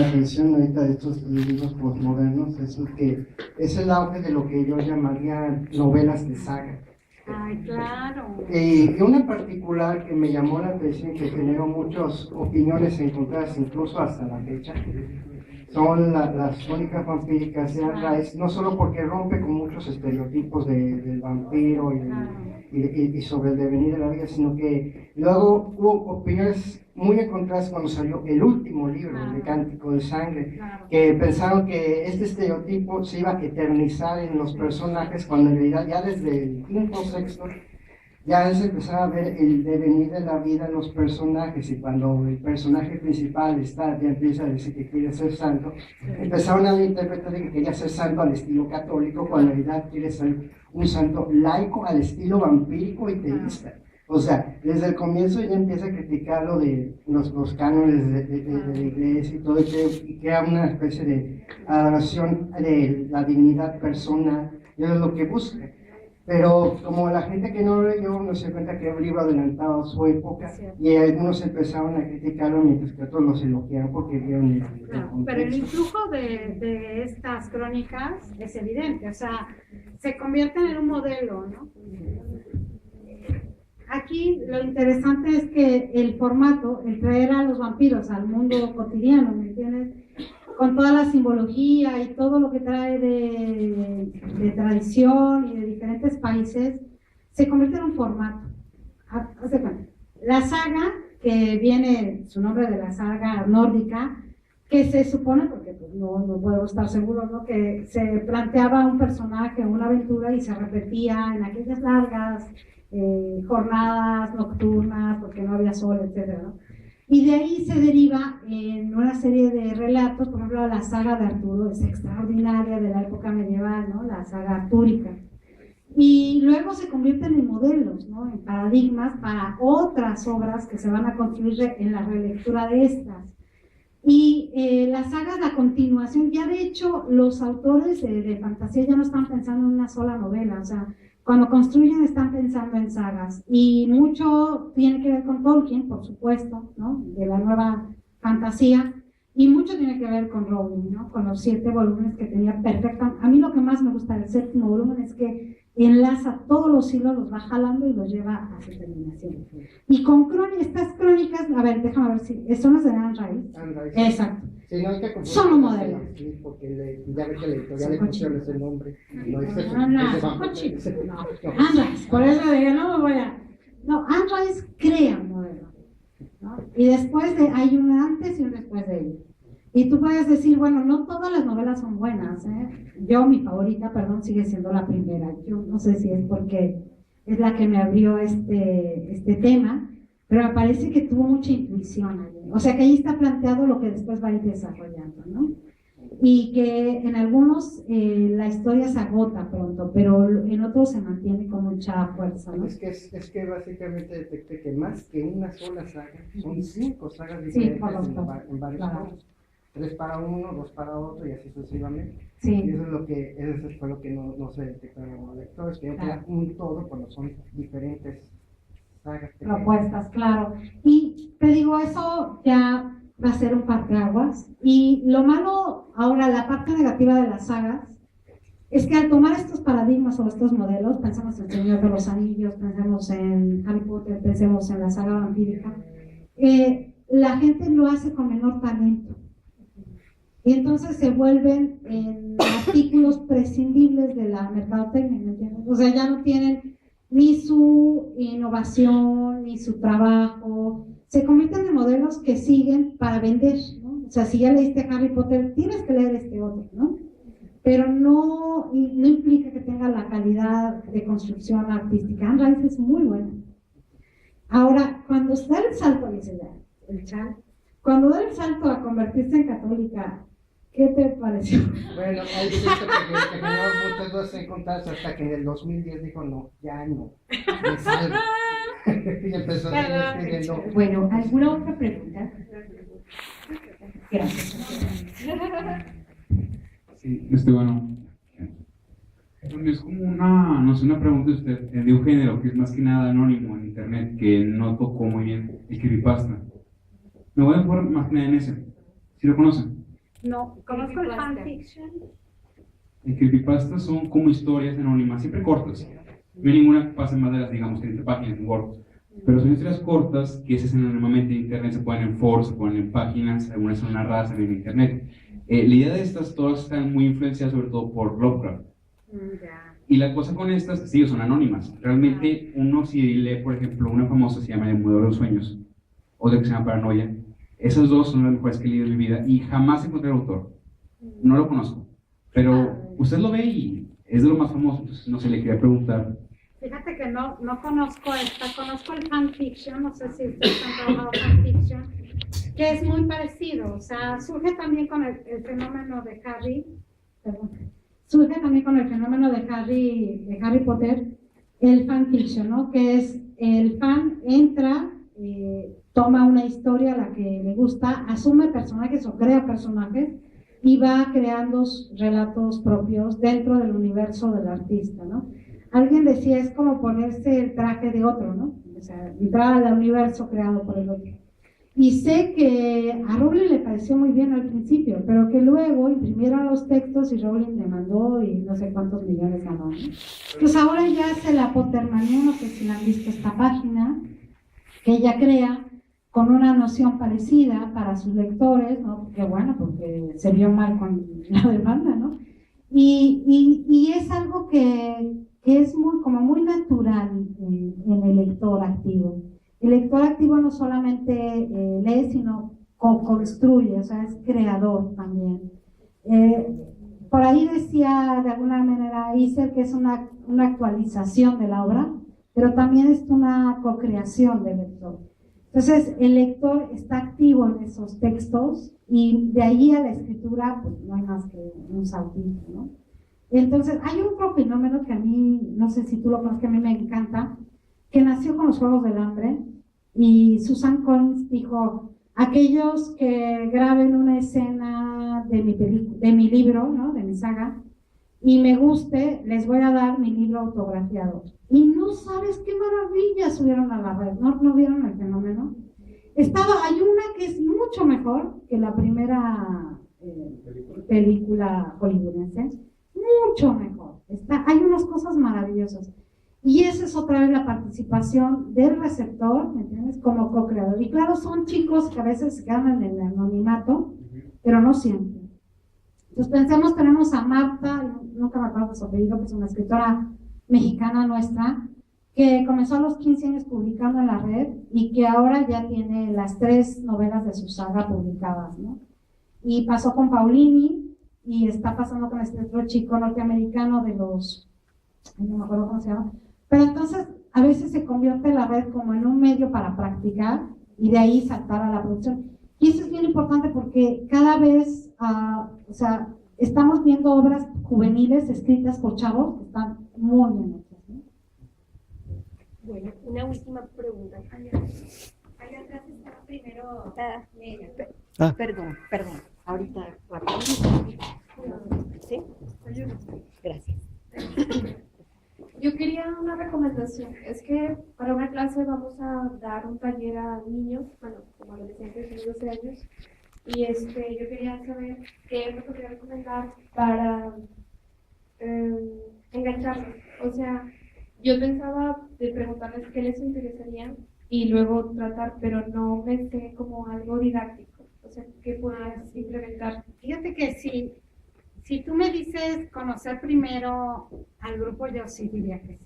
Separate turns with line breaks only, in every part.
la atención ahorita de estos libros postmodernos es el auge de lo que yo llamaría novelas de saga.
Ay, claro.
Y una particular que me llamó la atención, que generó muchas opiniones encontradas incluso hasta la fecha, son las crónicas vampíricas de Anne Rice, no solo porque rompe con muchos estereotipos del vampiro y sobre el devenir de la vida, sino que luego hubo opiniones muy encontradas cuando salió el último libro de Cántico de Sangre, que pensaron que este estereotipo se iba a eternizar en los personajes, cuando en realidad ya desde el quinto o sexto ya se empezaba a ver el devenir de la vida en los personajes, y cuando el personaje principal ya empieza a decir que quiere ser santo, empezaron a interpretar que quería ser santo al estilo católico, cuando en realidad quiere ser un santo laico al estilo vampírico y teísta. O sea, desde el comienzo ya empieza a criticar lo de los cánones de la iglesia y todo, y crea una especie de adoración de la dignidad personal, y eso es lo que busca. Pero como la gente que no lo leyó no se cuenta que era un libro adelantado a su época, y algunos empezaron a criticarlo mientras que otros los elogiaron porque vieron el contexto.
Pero el influjo de estas crónicas es evidente, o sea, se convierten en un modelo, ¿no? Aquí lo interesante es que el formato, el traer a los vampiros al mundo cotidiano, ¿me entiendes? Con toda la simbología y todo lo que trae de tradición y de diferentes países, se convierte en un formato. La saga, que viene su nombre de la saga nórdica, que se supone, porque pues, no puedo estar seguro, ¿no?, que se planteaba un personaje, una aventura, y se repetía en aquellas largas jornadas nocturnas, porque no había sol, etc., ¿no? Y de ahí se deriva en una serie de relatos, por ejemplo, la saga de Arturo, es extraordinaria, de la época medieval, ¿no?, la saga artúrica. Y luego se convierten en modelos, ¿no?, en paradigmas para otras obras que se van a construir en la relectura de estas. Y la saga, la continuación, ya de hecho los autores de fantasía ya no están pensando en una sola novela, o sea, cuando construyen están pensando en sagas, y mucho tiene que ver con Tolkien, por supuesto, ¿no?, de la nueva fantasía, y mucho tiene que ver con Rowling, ¿no?, con los 7 volúmenes que tenía perfecta. A mí lo que más me gusta del 7º volumen es que enlaza todos los hilos, los va jalando y los lleva a su terminación. Y con estas crónicas, a ver, déjame ver si son las de Anne Rice. Exacto.
Sí, no,
son un modelo.
Sí, porque ya ves que la editorial le pusieron ese nombre. No,
Anne Rice, por eso digo, no me voy a... No, Anne Rice crea un modelo, ¿no? Y después hay un antes y un después de ella. Y tú puedes decir, bueno, no todas las novelas son buenas, ¿eh? Yo, mi favorita, perdón, sigue siendo la primera. Yo no sé si es porque es la que me abrió este tema, pero me parece que tuvo mucha intuición allí. O sea, que ahí está planteado lo que después va a ir desarrollando, ¿no? Y que en algunos la historia se agota pronto, pero en otros se mantiene con mucha fuerza, ¿no?
Es que básicamente detecté que más que una sola saga, son 5 sagas diferentes, sí, en varios casos. 3 para uno, 2 para otro, y así sucesivamente.
Sí.
Y eso fue lo que no se detectaron los lectores, que era un todo cuando son diferentes sagas.
Propuestas, claro. Y te digo, eso ya va a ser un parteaguas. Y lo malo, ahora, la parte negativa de las sagas, es que al tomar estos paradigmas o estos modelos, pensamos en El Señor de los Anillos, pensemos en Harry Potter, pensemos en la saga vampírica, la gente lo hace con menor talento. Y entonces se vuelven artículos prescindibles de la mercadotecnia, ¿me entiendes? O sea, ya no tienen ni su innovación, ni su trabajo. Se convierten en modelos que siguen para vender, ¿no? O sea, si ya leíste Harry Potter, tienes que leer este otro, ¿no? Pero no implica que tenga la calidad de construcción artística. Anne Rice es muy buena. Ahora, cuando da el salto, dice ya, cuando da el salto a convertirse en católica, ¿qué te pareció?
Bueno, ahí dice que generó muchas dudas encontradas hasta que en el 2010 dijo, no, ya no, me salgo. Y empezó a escribiendo.
Bueno, ¿alguna otra pregunta? Gracias.
Sí, bueno. Es como una pregunta de usted, de un género que es más que nada anónimo en internet, que no tocó muy bien, el creepypasta. Me voy a enfocar más que nada en ese. ¿Sí lo conocen?
No, conozco el fanfiction.
El creepypasta son como historias anónimas, siempre cortas. No hay ninguna que pase más de las, digamos, 30 páginas en Word. Pero son historias cortas que se hacen anónimamente en internet, se ponen en foros, se ponen en páginas, algunas son narradas también en internet. La idea de estas todas están muy influenciadas sobre todo por Lovecraft. Y la cosa con estas, sí, son anónimas. Realmente uno si lee, por ejemplo, una famosa se llama El Demoledor de los Sueños, otra que se llama Paranoia. Esas dos son las mejores que he leído en mi vida y jamás encontré el autor. No lo conozco. Pero usted lo ve y es de lo más famoso, entonces no se le quería preguntar.
Fíjate que no conozco esta, conozco el fanfiction, no sé si ustedes han trabajado fanfiction, que es muy parecido, o sea, surge también con el fenómeno de Harry, perdón, surge también con el fenómeno de Harry Potter, el fanfiction, ¿no? Que es el fan entra, toma una historia a la que le gusta, asume personajes o crea personajes y va creando relatos propios dentro del universo del artista, ¿no? Alguien decía, es como ponerse el traje de otro, ¿no? O sea, entrar al universo creado por el otro. Y sé que a Rowling le pareció muy bien al principio, pero que luego imprimieron los textos y Rowling demandó y no sé cuántos millones ganó, ¿no? Pues ahora ya se la Pottermanía, no sé si la han visto esta página, que ella crea con una noción parecida para sus lectores, ¿no? Porque bueno, porque se vio mal con la demanda, ¿no? Y es algo que es muy natural en el lector activo. El lector activo no solamente lee, sino construye, o sea, es creador también. Por ahí decía de alguna manera Iser que es una actualización de la obra, pero también es una co-creación del lector. Entonces, el lector está activo en esos textos y de ahí a la escritura, pues no hay más que un saltito, ¿no? Entonces, hay otro fenómeno que a mí, no sé si tú lo conoces, que a mí me encanta, que nació con los Juegos del Hambre, y Susan Collins dijo, aquellos que graben una escena de mi libro, ¿no? De mi saga, y me guste, les voy a dar mi libro autografiado. Y no sabes qué maravilla subieron a la red, ¿no vieron el fenómeno? Hay una que es mucho mejor que la primera película hollywoodense, mucho mejor. Hay unas cosas maravillosas. Y esa es otra vez la participación del receptor, ¿me entiendes? Como co-creador. Y claro, son chicos que a veces se quedan en el anonimato, pero no siempre. Entonces pensemos, tenemos a Marta, nunca me acuerdo de su apellido, que es una escritora mexicana nuestra, que comenzó a los 15 años publicando en la red y que ahora ya tiene las 3 novelas de su saga publicadas, ¿no? Y pasó con Paulini y está pasando con este otro chico norteamericano de los, no me acuerdo cómo se llama, pero entonces a veces se convierte la red como en un medio para practicar y de ahí saltar a la producción. Y eso es bien importante porque cada vez, o sea, estamos viendo obras juveniles escritas por chavos que están muy bien hechas, ¿no?
Bueno, una última pregunta.
Allá atrás estaba primero
Perdón, ahorita rápido. ¿Sí? Gracias.
Yo quería una recomendación. Es que para una clase vamos a dar un taller a niños, bueno, como adolescentes de 12 años, y yo quería saber qué me podría recomendar para engancharlos. O sea, yo pensaba de preguntarles qué les interesaría y luego tratar, pero no me sé como algo didáctico. O sea, ¿qué puedas implementar?
Fíjate que si tú me dices conocer primero al grupo, yo sí diría que sí.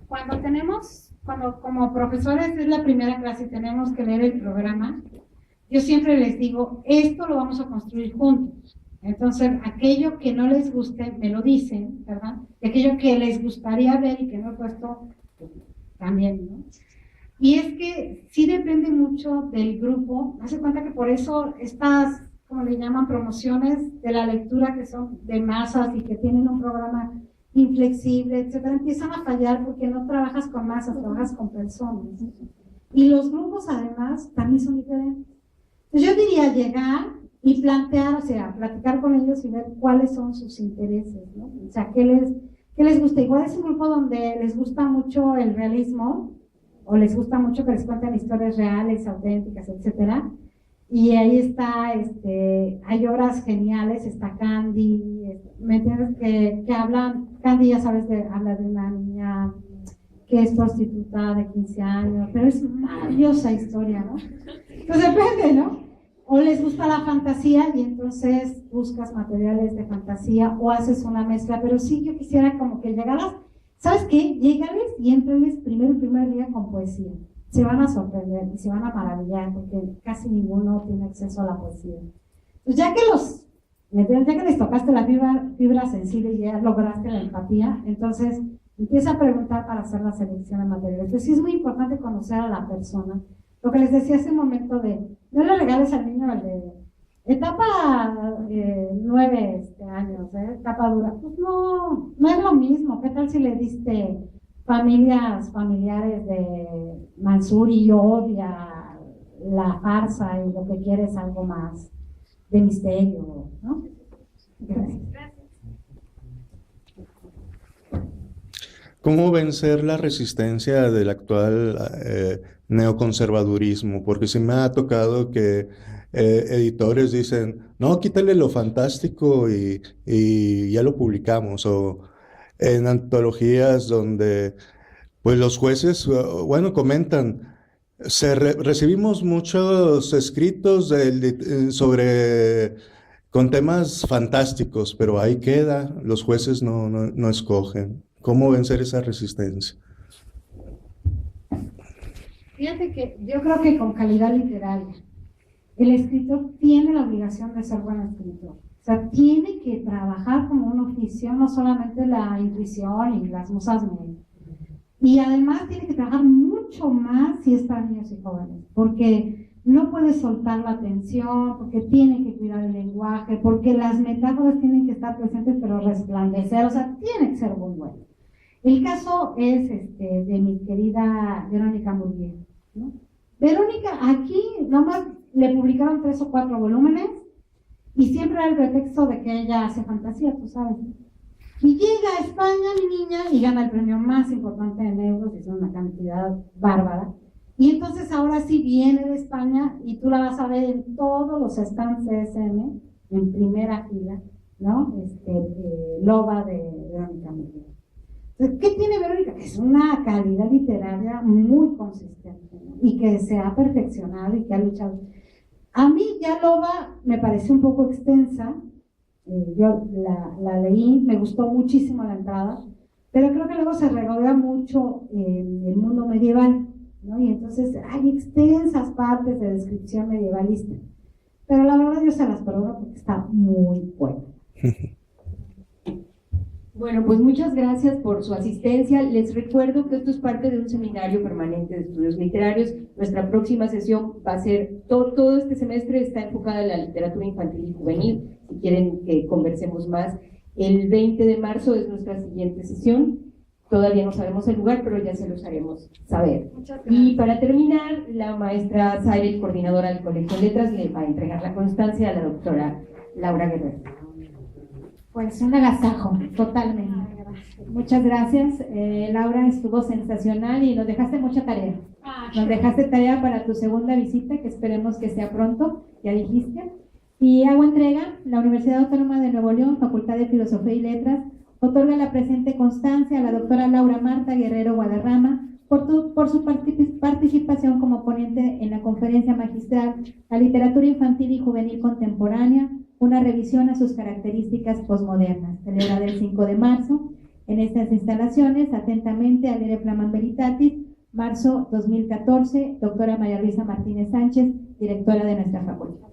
Cuando como profesores es la primera clase y tenemos que leer el programa, yo siempre les digo, esto lo vamos a construir juntos. Entonces, aquello que no les guste, me lo dicen, ¿verdad? Y aquello que les gustaría ver y que no he puesto, pues, también, ¿no? Y es que sí depende mucho del grupo. Hace cuenta que por eso estas, como le llaman, promociones de la lectura que son de masas y que tienen un programa inflexible, etcétera, empiezan a fallar porque no trabajas con masas, trabajas con personas. Y los grupos además también son diferentes. Entonces yo diría llegar y plantear, o sea, platicar con ellos y ver cuáles son sus intereses, ¿no? O sea, qué les gusta. Igual es un grupo donde les gusta mucho el realismo, o les gusta mucho que les cuenten historias reales, auténticas, etcétera. Y ahí está, hay obras geniales, está Candy, ¿me entiendes? Que hablan, Candy ya sabes, habla de una niña que es prostituta de 15 años, pero es una maravillosa historia, ¿no? Pues depende, ¿no? O les gusta la fantasía y entonces buscas materiales de fantasía o haces una mezcla, pero sí yo quisiera como que llegaras, ¿sabes qué? Llégales y éntrales primero el primer día con poesía. Se van a sorprender y se van a maravillar porque casi ninguno tiene acceso a la poesía. Pues ya que les tocaste la fibra sensible y ya lograste la empatía, entonces empieza a preguntar para hacer la selección de materiales. Entonces sí es muy importante conocer a la persona. Lo que les decía hace un momento de, no le regales al niño el de etapa 9 años, etapa dura. Pues no es lo mismo. ¿Qué tal si le diste familiares de Mansur y odia la farsa y lo que quiere es algo más de misterio, ¿no? Gracias.
¿Cómo vencer la resistencia del actual neoconservadurismo? Porque sí me ha tocado que editores dicen, no, quítale lo fantástico y ya lo publicamos, o en antologías donde pues los jueces, bueno, comentan, recibimos muchos escritos con temas fantásticos, pero ahí queda, los jueces no escogen. ¿Cómo vencer esa resistencia?
Fíjate que yo creo que con calidad literaria, el escritor tiene la obligación de ser buen escritor. O sea, tiene que trabajar como un oficio, no solamente la intuición y las musas medias. Y además tiene que trabajar mucho más si es para niños y jóvenes, porque no puede soltar la atención, porque tiene que cuidar el lenguaje, porque las metáforas tienen que estar presentes pero resplandecer, o sea, tiene que ser muy bueno. El caso es de mi querida Verónica Murguía, ¿no? Verónica, aquí nomás le publicaron 3 o 4 volúmenes y siempre era el pretexto de que ella hace fantasía, tú sabes. Y llega a España, mi niña, y gana el premio más importante en euros, es una cantidad bárbara. Y entonces ahora sí viene de España y tú la vas a ver en todos los stands CSM, en primera fila, ¿no? Loba de Verónica Murguía. ¿Qué tiene Verónica? Es una calidad literaria muy consistente, ¿no? Y que se ha perfeccionado y que ha luchado. A mí ya Loba me pareció un poco extensa, yo la leí, me gustó muchísimo la entrada, pero creo que luego se regodea mucho en el mundo medieval, ¿no? Y entonces hay extensas partes de descripción medievalista, pero la verdad yo se las perdono porque está muy buena.
Bueno, pues muchas gracias por su asistencia. Les recuerdo que esto es parte de un seminario permanente de estudios literarios. Nuestra próxima sesión va a ser, todo este semestre está enfocada en la literatura infantil y juvenil. Si quieren que conversemos más, el 20 de marzo es nuestra siguiente sesión. Todavía no sabemos el lugar, pero ya se los haremos saber. Y para terminar, la maestra Zaire, coordinadora del Colegio de Letras, le va a entregar la constancia a la doctora Laura Guerrero.
Pues un agasajo, totalmente. Muchas gracias. Laura, estuvo sensacional y nos dejaste mucha tarea. Nos dejaste tarea para tu segunda visita, que esperemos que sea pronto, ya dijiste. Y hago entrega, la Universidad Autónoma de Nuevo León, Facultad de Filosofía y Letras, otorga la presente constancia a la doctora Laura Marta Guerrero Guadarrama por su participación como ponente en la conferencia magistral La literatura infantil y juvenil contemporánea, una revisión a sus características posmodernas, celebrada el 5 de marzo en estas instalaciones. Atentamente, Alere Flaman Veritatis, marzo 2014, doctora María Luisa Martínez Sánchez, directora de nuestra facultad.